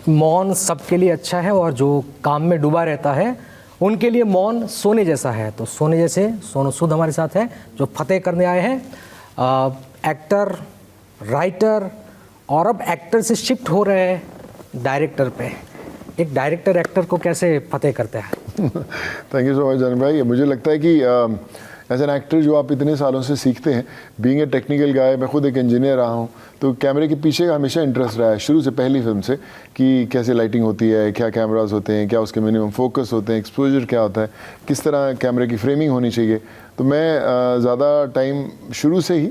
मौन सबके लिए अच्छा है और जो काम में डूबा रहता है उनके लिए मौन सोने जैसा है। तो सोने जैसे सोनू सूद हमारे साथ है जो फतेह करने आए हैं, एक्टर, राइटर और अब एक्टर से शिफ्ट हो रहे हैं डायरेक्टर पे। एक डायरेक्टर एक्टर को कैसे फतेह करते हैं? थैंक यू सो मच जान भाई। मुझे लगता है कि एज एन एक्टर जो आप इतने सालों से सीखते हैं, बीइंग ए टेक्निकल गाय, मैं खुद एक इंजीनियर रहा हूँ, तो कैमरे के पीछे का हमेशा इंटरेस्ट रहा है शुरू से, पहली फिल्म से, कि कैसे लाइटिंग होती है, क्या कैमरास होते हैं, क्या उसके मिनिमम फोकस होते हैं, एक्सपोजर क्या होता है, किस तरह कैमरे की फ्रेमिंग होनी चाहिए। तो मैं ज़्यादा टाइम शुरू से ही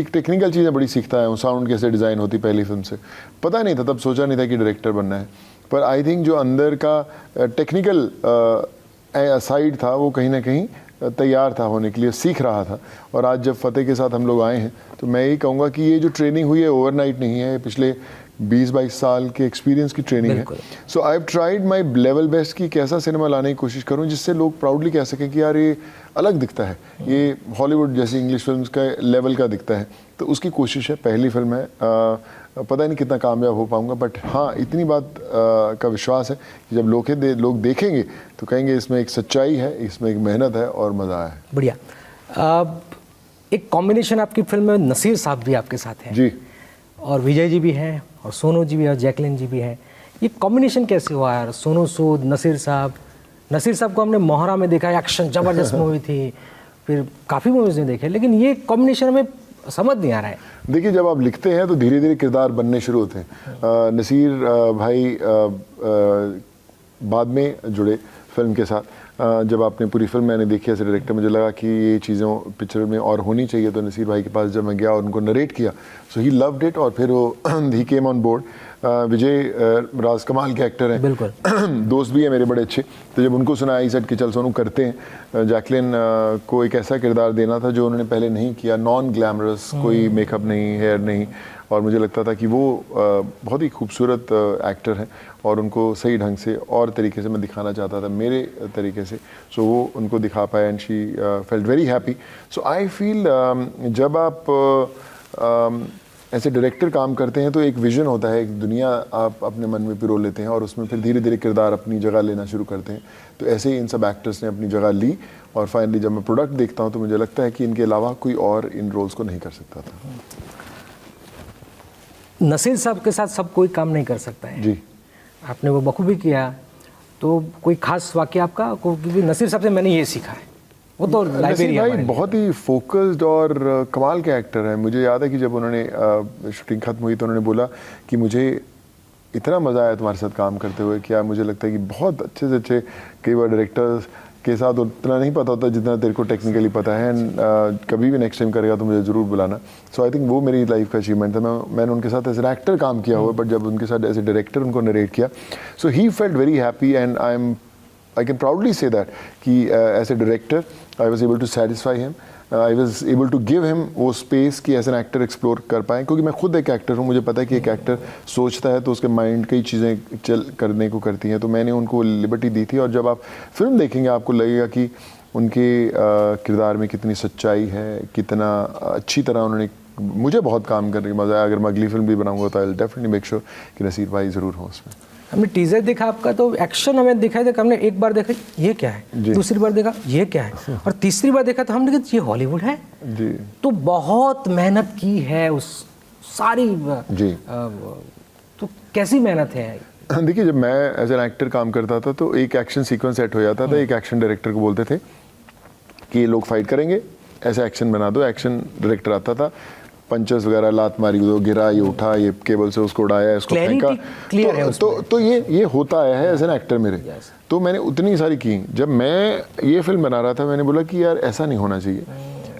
टेक्निकल चीज़ें बड़ी सीखता है। साउंड कैसे डिज़ाइन होती पहली फिल्म से, पता नहीं था, तब सोचा नहीं था कि डायरेक्टर बनना है, पर आई थिंक जो अंदर का टेक्निकल साइड था वो कहीं ना कहीं तैयार था होने के लिए, सीख रहा था। और आज जब फतेह के साथ हम लोग आए हैं तो मैं यही कहूँगा कि ये जो ट्रेनिंग हुई है ओवरनाइट नहीं है, पिछले 20-22 साल के एक्सपीरियंस की ट्रेनिंग है। So I have tried my level best कि कैसा सिनेमा लाने की कोशिश करूँ जिससे लोग प्राउडली कह सकें कि यार ये अलग दिखता है, ये हॉलीवुड जैसी इंग्लिश फिल्म का लेवल का दिखता है। तो उसकी कोशिश है, पहली फिल्म है, पता नहीं कितना कामयाब हो पाऊंगा, बट हाँ इतनी बात का विश्वास है कि जब लोग देखेंगे तो कहेंगे इसमें एक सच्चाई है, इसमें एक मेहनत है और मज़ा है। बढ़िया। एक कॉम्बिनेशन आपकी फिल्म में नसीर साहब भी आपके साथ हैं जी, और विजय जी भी हैं और सोनू जी भी और जैकलिन जी भी हैं। ये कॉम्बिनेशन कैसे हुआ यार? सोनू सूद, नसीर साहब को हमने मोहरा में देखा, एक्शन ज़बरदस्त मूवी थी, फिर काफ़ी मूवीज़ में देखे, लेकिन ये कॉम्बिनेशन हमें समझ नहीं आ रहा है। देखिए जब आप लिखते हैं तो धीरे धीरे किरदार बनने शुरू होते हैं। नसीर भाई बाद में जुड़े फिल्म के साथ। जब आपने पूरी फिल्म मैंने देखी एज डायरेक्टर, मुझे लगा कि ये चीज़ों पिक्चर में और होनी चाहिए, तो नसीर भाई के पास जब मैं गया और उनको नरेट किया, सो ही लव्ड इट, और फिर वो ही केम ऑन बोर्ड। विजय राज कमाल के एक्टर हैं, बिल्कुल दोस्त भी है मेरे बड़े अच्छे, तो जब उनको सुना, आई सेड कि चल सोनू करते हैं। जैकलिन को एक ऐसा किरदार देना था जो उन्होंने पहले नहीं किया, नॉन ग्लैमरस, कोई मेकअप नहीं, हेयर नहीं, और मुझे लगता था कि वो बहुत ही खूबसूरत एक्टर हैं और उनको सही ढंग से और तरीके से मैं दिखाना चाहता था मेरे तरीके से। सो वो उनको दिखा पाया and she felt very happy. So I feel जब आप ऐसे डायरेक्टर काम करते हैं तो एक विजन होता है, एक दुनिया आप अपने मन में पिरो लेते हैं और उसमें फिर धीरे धीरे किरदार अपनी जगह लेना शुरू करते हैं। तो ऐसे ही इन सब एक्टर्स ने अपनी जगह ली और फाइनली जब मैं प्रोडक्ट देखता हूँ तो मुझे लगता है कि इनके अलावा कोई और इन रोल्स को नहीं कर सकता था। नसीर साहब के साथ सब कोई काम नहीं कर सकता है जी, आपने वो बखूबी किया, तो कोई खास वाक्य आपका? क्योंकि नसीर साहब से मैंने ये सीखा है, वो तो लाइब्रेरी भाई बहुत ही फोकस्ड और कमाल के एक्टर हैं। मुझे याद है कि जब उन्होंने शूटिंग खत्म हुई तो उन्होंने बोला कि मुझे इतना मज़ा आया तुम्हारे साथ काम करते हुए, क्या मुझे लगता है कि बहुत अच्छे से अच्छे कई बार डायरेक्टर्स के साथ उतना नहीं पता होता जितना तेरे को टेक्निकली पता है, एंड कभी भी नेक्स्ट टाइम करेगा तो मुझे ज़रूर बुलाना। सो आई थिंक वो मेरी लाइफ का अचीवमेंट था। मैंने उनके साथ एज एन एक्टर काम किया हुआ, बट जब उनके साथ एज ए डायरेक्टर उनको नरेट किया, so he felt very happy and I can proudly say that कि as a director I was able to satisfy him, I was able to give him वो space कि as an actor explore कर पाएँ, क्योंकि मैं खुद एक actor हूँ, मुझे पता है कि एक एक्टर सोचता है तो उसके माइंड कई चीज़ें करने को करती हैं, तो मैंने उनको लिबर्टी दी थी। और जब आप फिल्म देखेंगे आपको लगेगा कि उनके किरदार में कितनी सच्चाई है, कितना अच्छी तरह उन्होंने मुझे बहुत काम करने का मज़ा आया। अगर मैं अगली फिल्म भी बनाऊँगा तो I will definitely make sure कि नसीर भाई ज़रूर हों उसमें। हमने टीजर देखा आपका, तो एक्शन हमें दिखाई दे, हमने एक बार देखा ये क्या है, दूसरी बार देखा ये क्या है, और तीसरी बार देखा तो हमने कहा ये हॉलीवुड है जी। तो बहुत मेहनत की है उस सारी जी। तो कैसी मेहनत है? देखिए जब मैं एज एन एक्टर काम करता था तो एक एक्शन सीक्वेंस सेट हो जाता था, एक एक्शन डायरेक्टर को बोलते थे कि ये लोग फाइट करेंगे, ऐसा एक्शन बना दो। एक्शन डायरेक्टर आता था, पंचेस वगैरह, लात मारी, दो गिरा, ये उठा, ये केबल से उसको उड़ाया, इसको फेंका, तो ये होता आया है एज एन एक्टर मेरे। तो मैंने उतनी सारी की। जब मैं ये फिल्म बना रहा था मैंने बोला कि यार ऐसा नहीं होना चाहिए,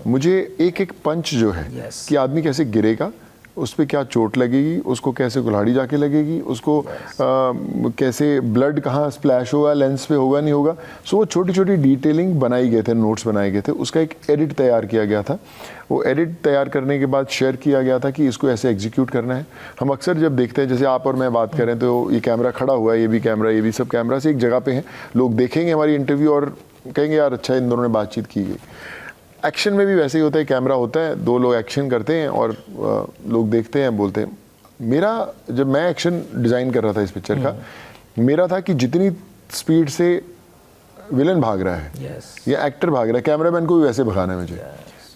मुझे एक एक पंच जो है कि आदमी कैसे गिरेगा, उस पर क्या चोट लगेगी, उसको कैसे कुल्हाड़ी जाके लगेगी, उसको कैसे ब्लड कहाँ स्प्लैश होगा, लेंस पे होगा नहीं होगा। सो वो छोटी छोटी डिटेलिंग बनाई गए थे, नोट्स बनाए गए थे, उसका एक एडिट तैयार किया गया था। वो एडिट तैयार करने के बाद शेयर किया गया था कि इसको ऐसे एग्जीक्यूट करना है। हम अक्सर जब देखते हैं, जैसे आप और मैं बात करें तो ये कैमरा खड़ा हुआ है, ये भी कैमरा, ये भी सब कैमरा से एक जगह पे हैं, लोग देखेंगे हमारी इंटरव्यू और कहेंगे यार अच्छा इन दोनों ने बातचीत की गई। एक्शन में भी वैसे ही होता है, कैमरा होता है, दो लोग एक्शन करते हैं और लोग देखते हैं, बोलते हैं मेरा जब मैं एक्शन डिज़ाइन कर रहा था इस पिक्चर का, मेरा था कि जितनी स्पीड से विलन भाग रहा है Yes. या एक्टर भाग रहा है, कैमरामैन को भी वैसे भगाना है मुझे।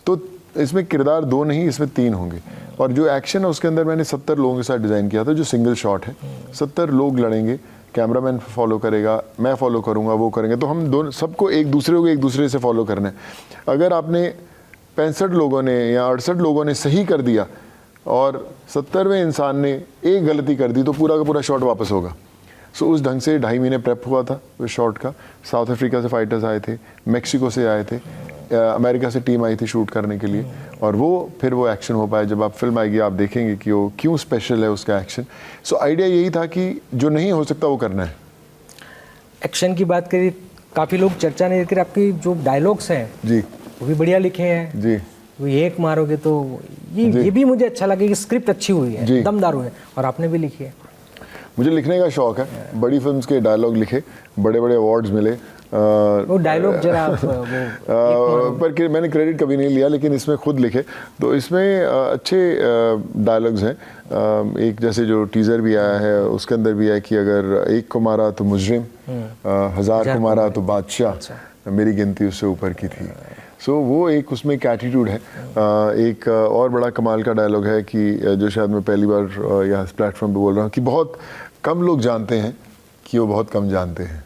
तो इसमें किरदार 2 नहीं, इसमें 3 होंगे। और जो एक्शन है उसके अंदर मैंने 70 लोगों के साथ डिज़ाइन किया था, जो सिंगल शॉट है। 70 लोग लड़ेंगे, कैमरामैन फॉलो करेगा, मैं फॉलो करूंगा, वो करेंगे, तो हम दोनों सबको एक दूसरे से फॉलो करना है। अगर आपने 65 लोगों ने या 68 लोगों ने सही कर दिया और 70वें इंसान ने एक गलती कर दी तो पूरा का पूरा शॉट वापस होगा। सो उस ढंग से 2.5 महीने प्रेप हुआ था उस शॉट का। साउथ अफ्रीका से फाइटर्स आए थे, मेक्सिको से आए थे, अमेरिका से टीम आई थी शूट करने के लिए, और फिर वो एक्शन हो पाया। जब आप फिल्म आएगी आप देखेंगे कि वो क्यों स्पेशल है उसका एक्शन। सो आइडिया यही था कि जो नहीं हो सकता वो करना है। एक्शन की बात करिए, काफ़ी लोग चर्चा नहीं करते, आपकी जो डायलॉग्स हैं जी वो भी बढ़िया लिखे हैं जी वो एक मारोगे तो ये भी मुझे अच्छा लगा कि स्क्रिप्ट अच्छी हुई है, जी। दमदार हुई है, और आपने भी लिखी है। मुझे लिखने का शौक है, बड़ी फिल्म्स के डायलॉग लिखे, बड़े बड़े अवार्ड्स मिले। वो डायलॉग जरा आप पर मैंने क्रेडिट कभी नहीं लिया, लेकिन इसमें खुद लिखे। तो इसमें अच्छे डायलॉग्स हैं। एक जैसे जो टीज़र भी आया है उसके अंदर भी है कि अगर एक को मारा तो मुजरिम, 1000 को मारा तो बादशाह, मेरी गिनती उससे ऊपर की थी। सो वो एक उसमें एक एटीट्यूड है। एक और बड़ा कमाल का डायलॉग है कि जो शायद मैं पहली बार यहाँ इस प्लेटफॉर्म पे बोल रहा हूँ कि बहुत कम लोग जानते हैं कि वो बहुत कम जानते हैं।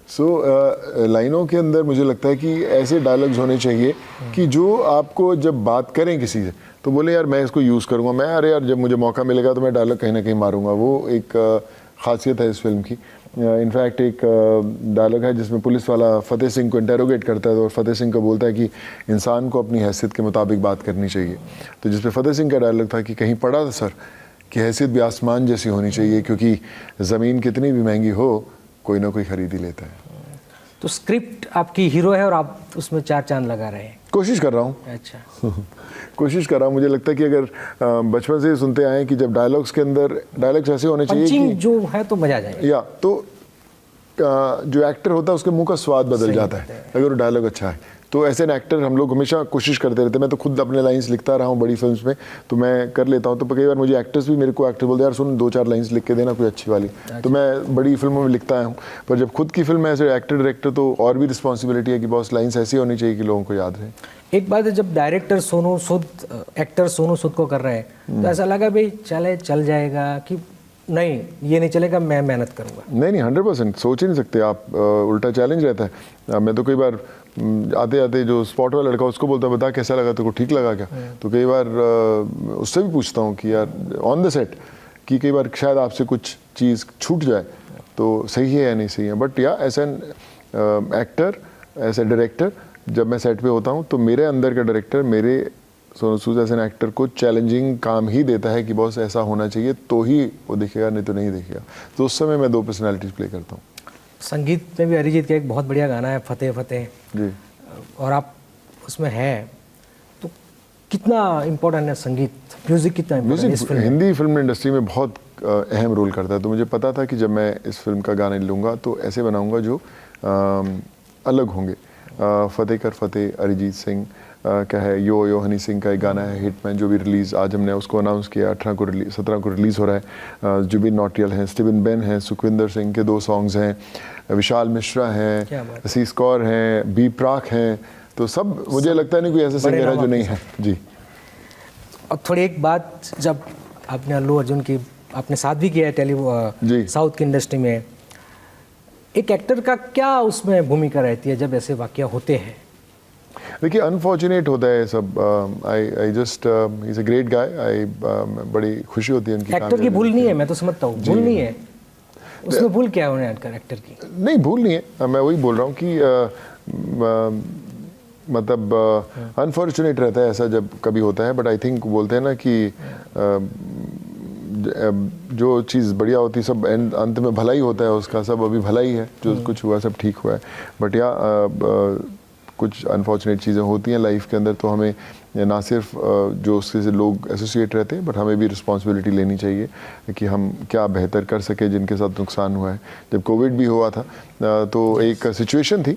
सो लाइनों के अंदर मुझे लगता है कि ऐसे डायलॉग्स होने चाहिए कि जो आपको जब बात करें किसी से तो बोले यार मैं इसको यूज़ करूँगा, मैं अरे यार जब मुझे मौका मिलेगा तो मैं डायलॉग कहीं ना कहीं मारूंगा। वो एक खासियत है इस फिल्म की। इनफैक्ट एक डायलॉग है जिसमें पुलिस वाला फतेह सिंह को इंटेरोगेट करता है और फतेह सिंह को बोलता है कि इंसान को अपनी हैसियत के मुताबिक बात करनी चाहिए। तो जिसपे फतेह सिंह का डायलॉग था कि कहीं पढ़ा था सर कि हैसियत भी आसमान जैसी होनी चाहिए, क्योंकि ज़मीन कितनी भी महंगी हो कोई ना कोई खरीद ही लेता है। तो स्क्रिप्ट आपकी हीरो है और आप उसमें 4 चांद लगा रहे हैं। कोशिश कर रहा हूँ। अच्छा। कोशिश कर रहा हूँ। मुझे लगता है कि अगर बचपन से सुनते आए कि जब डायलॉग्स के अंदर डायलॉग्स ऐसे होने चाहिए पंचिंग कि जो है तो मजा आ जाएगा। या तो जो एक्टर होता है उसके मुंह का स्वाद बदल जाता है अगर वो डायलॉग अच्छा है। तो ऐसे एक्टर हम लोग हमेशा कोशिश करते रहते हैं। मैं तो खुद अपने लाइंस लिखता रहा हूँ बड़ी फिल्म्स में, तो मैं कर लेता हूँ। तो कई बार मुझे एक्टर्स भी मेरे को एक्टर बोलते हैं यार सुन 2-4 लाइंस लिख के देना कोई अच्छी वाली। तो मैं बड़ी फिल्मों में लिखता हूँ, पर जब खुद की फिल्म है ऐसे एक्टर डायरेक्टर तो और भी रिस्पॉन्सिबिलिटी है कि बॉस लाइंस ऐसी होनी चाहिए कि लोगों को याद रहे। एक बात है, जब डायरेक्टर सोनू सूद एक्टर सोनू सूद को कर रहे हैं तो ऐसा लगा भाई चल जाएगा कि नहीं ये नहीं चलेगा, मैं मेहनत करूंगा? नहीं 100% सोच ही नहीं सकते आप। उल्टा चैलेंज रहता है। मैं तो कई बार आते आते जो स्पॉट वाला लड़का उसको बोलता बता कैसा लगा, तेरे को ठीक लगा क्या? तो कई बार उससे भी पूछता हूँ कि यार ऑन द सेट कि कई बार शायद आपसे कुछ चीज़ छूट जाए तो सही है या नहीं सही है। बट या as an actor as a director जब मैं सेट पे होता हूँ तो मेरे अंदर का डायरेक्टर मेरे Sonu Sood as an actor को चैलेंजिंग काम ही देता है कि बॉस ऐसा होना चाहिए तो ही वो दिखेगा, नहीं तो नहीं दिखेगा। तो उस समय मैं 2 पर्सनैलिटीज प्ले करता हूँ। संगीत में भी अरिजीत का एक बहुत बढ़िया गाना है फतेह फतेह जी, और आप उसमें हैं, तो कितना इम्पोर्टेंट है संगीत, म्यूजिक कितना इम्पोर्टेंट है इस फिल्म में? हिंदी फिल्म इंडस्ट्री में बहुत अहम रोल करता है। तो मुझे पता था कि जब मैं इस फिल्म का गाना लूँगा तो ऐसे बनाऊँगा जो अलग होंगे। फतेह कर फतेह अरिजीत सिंह का है, यो हनी सिंह का एक गाना है हिटमैन जो भी रिलीज़ आज हमने उसको अनाउंस किया 17 को रिलीज़ हो रहा है। जुबिन नौटियाल हैं, स्टीवन बेन हैं, सुखविंदर सिंह के 2 सॉन्ग्स हैं, विशाल मिश्रा हैं, असीस कौर हैं, बी प्राक हैं। तो सब मुझे लगता है नहीं कोई ऐसा सिंगर है जो नहीं है। जी। और थोड़ी एक बात, जब आपने अल्लू अर्जुन की आपने साथ भी किया है साउथ की इंडस्ट्री में, एक एक्टर का क्या उसमें भूमिका रहती है जब ऐसे वाकया होते हैं? देखिए अनफॉर्चुनेट होता है सब। I just he is a great guy. बड़ी खुशी होती है उनकी। एक्टर की भूल नहीं है, मैं तो समझता हूँ भूल नहीं है, उसमें भूल क्या है उन्हें एक्टर की? नहीं भूल नहीं है, मैं वही बोल रहा हूँ कि मतलब अनफॉर्चुनेट रहता है ऐसा जब कभी होता है। बट आई थिंक बोलते हैं ना कि जो चीज़ बढ़िया होती सब अंत में भला ही होता है उसका। सब अभी भला ही है, जो कुछ हुआ सब ठीक हुआ है। बट या कुछ अनफॉर्चुनेट चीज़ें होती हैं लाइफ के अंदर, तो हमें ना सिर्फ जो उससे लोग एसोसिएट रहते हैं बट हमें भी रिस्पॉन्सिबिलिटी लेनी चाहिए कि हम क्या बेहतर कर सके जिनके साथ नुकसान हुआ है। जब कोविड भी हुआ था तो एक सिचुएशन थी,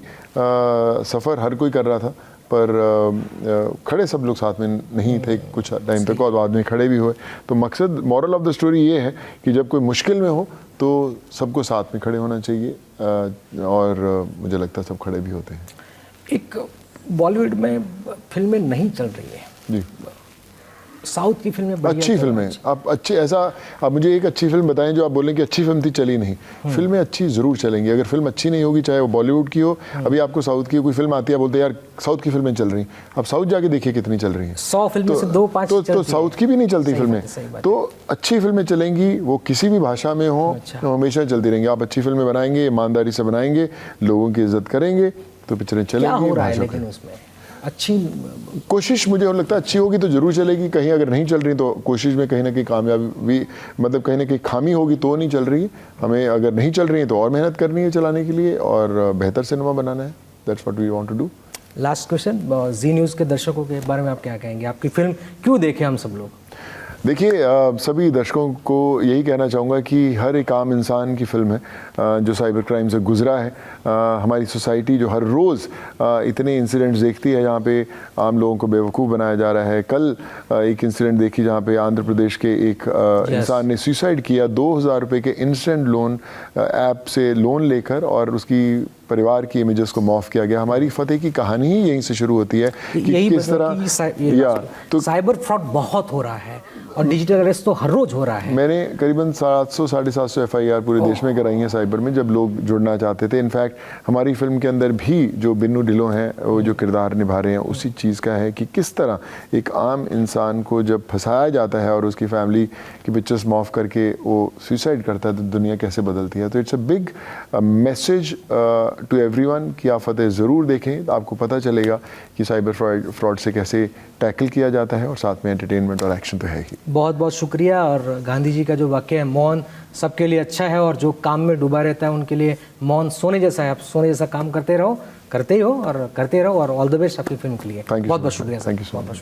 सफ़र हर कोई कर रहा था पर खड़े सब लोग साथ में नहीं थे कुछ टाइम तक, और बाद में खड़े भी हुए। तो मकसद, मॉरल ऑफ द स्टोरी ये है कि जब कोई मुश्किल में हो तो सबको साथ में खड़े होना चाहिए, और मुझे लगता है सब खड़े भी होते हैं। एक बॉलीवुड में फिल्में नहीं चल रही है जी, साउथ की फिल्में बढ़िया अच्छी फिल्में, आप अच्छी, ऐसा आप मुझे एक अच्छी फिल्म बताएं जो आप बोलें कि अच्छी फिल्म थी, चली नहीं। फिल्में अच्छी ज़रूर चलेंगी, अगर फिल्म अच्छी नहीं होगी चाहे वो बॉलीवुड की हो। अभी आपको साउथ की कोई फिल्म आती है, बोलते हैं यार साउथ की फिल्में चल रही हैं, आप साउथ जाके देखिए कितनी चल रही हैं। 100 फिल्में से 2-5 तो साउथ की भी नहीं चलती फिल्में, तो अच्छी फिल्में चलेंगी, वो किसी भी भाषा में हो, तो हमेशा चलती रहेंगी। आप अच्छी फिल्में बनाएंगे, ईमानदारी से बनाएंगे, लोगों की इज्जत करेंगे, तो पिक्चरें चलेंगी। क्या हो रहा है लेकिन उसमें अच्छी कोशिश, मुझे लगता है अच्छी होगी तो जरूर चलेगी। कहीं अगर नहीं चल रही तो कोशिश में कहीं ना कहीं कामयाबी, मतलब कहीं ना कहीं खामी होगी तो नहीं चल रही। हमें अगर नहीं चल रही है तो और मेहनत करनी है चलाने के लिए, और बेहतर सिनेमा बनाना है। That's what we want to do. Last question, Zee News के दर्शकों के बारे में आप क्या कहेंगे? आपकी फिल्म क्यों देखें हम सब लोग? देखिए, सभी दर्शकों को यही कहना चाहूँगा कि हर एक आम इंसान की फिल्म है, जो साइबर क्राइम से गुजरा है। हमारी सोसाइटी जो हर रोज़ इतने इंसिडेंट्स देखती है जहाँ पे आम लोगों को बेवकूफ़ बनाया जा रहा है। कल एक इंसिडेंट देखी जहाँ पे आंध्र प्रदेश के एक इंसान ने सुसाइड किया, 2000 रुपये के इंस्टेंट लोन ऐप से लोन लेकर, और उसकी परिवार की इमेजेस को माफ किया गया। हमारी फतेह की कहानी ही यहीं से शुरू होती है कि किस तरह तो साइबर फ्रॉड बहुत हो रहा है और डिजिटल अरेस्ट तो हर रोज हो रहा है। मैंने करीबन 700-750 FIR पूरे देश में कराई हैं साइबर में, जब लोग जुड़ना चाहते थे। इनफैक्ट हमारी फिल्म के अंदर भी जो बिन्नू ढिल्लों हैं, वो जो किरदार निभा रहे हैं, उसी चीज़ का है कि किस तरह एक आम इंसान को जब फंसाया जाता है और उसकी फैमिली की पिक्चर्स माफ करके वो सुसाइड करता है, तो दुनिया कैसे बदलती है। तो it's a big message to everyone कि आप फतेह ज़रूर देखें, तो आपको पता चलेगा कि साइबर फ्रॉड से कैसे टैकल किया जाता है, और साथ में एंटरटेनमेंट और एक्शन तो है ही। बहुत बहुत शुक्रिया। और गांधी जी का जो वाक्य है, मौन सबके लिए अच्छा है और जो काम में डूबा रहता है उनके लिए मौन सोने जैसा है। आप सोने जैसा काम करते रहो, करते ही हो और करते रहो, और ऑल द बेस्ट आपकी फिल्म के लिए। बहुत बहुत शुक्रिया। Thank you so much.